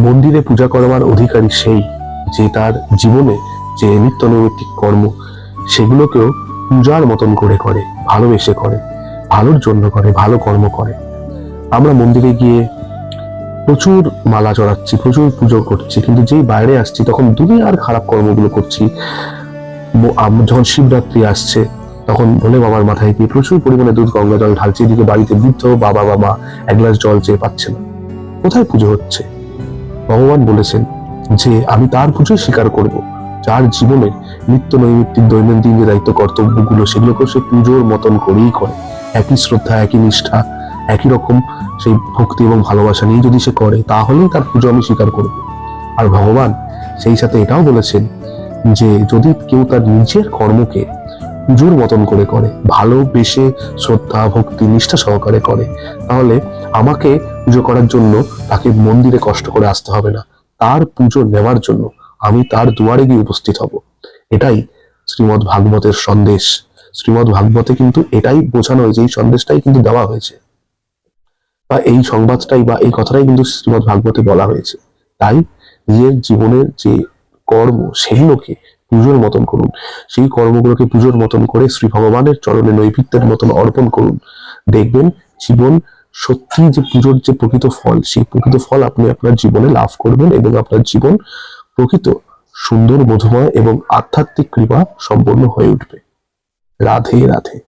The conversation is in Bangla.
মন্দিরে পূজা করবার অধিকারী সেই যে তার জীবনে যে নিত্য নৈমিত্তিক কর্ম সেগুলোকেও পূজার মতন করে করে, ভালোবেসে করে, ভালোর জন্য করে, ভালো কর্ম করে। আমরা মন্দিরে গিয়ে প্রচুর মালা চড়াচ্ছি, প্রচুর পুজো করছি, কিন্তু যেই বাইরে আসছি তখন দুনিয়ার খারাপ কর্মগুলো করছি। যখন শিবরাত্রি আসছে তখন ভোলে বাবার মাথায় গিয়ে প্রচুর পরিমাণে দুধ গঙ্গা জল ঢালছে, এদিকে বাড়িতে বৃদ্ধ বাবা বা মা এক গ্লাস জল চেয়ে পাচ্ছে না। কোথায় পুজো হচ্ছে? ভগবান বলেছেন যে আমি তার পুজোই স্বীকার করব যার জীবনে নিত্য নৈমিত্তিক দৈনন্দিন যে দায়িত্ব কর্তব্যগুলো সেগুলোকে সে পুজোর মতন করেই করে, একই শ্রদ্ধা, একই নিষ্ঠা, একই রকম সেই ভক্তি এবং ভালোবাসা নিয়ে যদি সে করে তাহলেই তার পুজো আমি স্বীকার করব। আর ভগবান সেই সাথে এটাও বলেছেন যে যদি কেউ তার নিজের কর্মকে পুজোর মতন করে করে, ভালোবেসে শ্রদ্ধা ভক্তি নিষ্ঠা সহকারে করে, তাহলে আমাকে পুজো করার জন্য তাকে মন্দিরে কষ্ট করে আসতে হবে না, তার পুজো নেওয়ার জন্য আমি তার দুয়ারে গিয়ে উপস্থিত হব। এটাই শ্রীমদ্ ভাগবতের সন্দেশ। শ্রীমদ্ ভাগবতে কিন্তু এটাই বোঝানো হয়েছে, এই সন্দেশটাই কিন্তু দেওয়া হয়েছে, বা এই সংবাদটাই বা এই কথাটাই কিন্তু শ্রীমদ্ ভাগবতে বলা হয়েছে। তাই নিজের জীবনের যে কর্ম সেগুলোকে পুজোর মতন করুন, সেই কর্মগুলোকে পুজোর মতন করে শ্রী ভগবানের চরণে নৈবেদ্যের মতন অর্পণ করুন। দেখবেন জীবন সত্যি যে পুজোর যে প্রকৃত ফল, সেই প্রকৃত ফল আপনি আপনার জীবনে লাভ করবেন এবং আপনার জীবন প্রকৃত সুন্দর, মধুময় এবং আধ্যাত্মিক কৃপা সম্পন্ন হয়ে উঠবে। রাধে রাধে।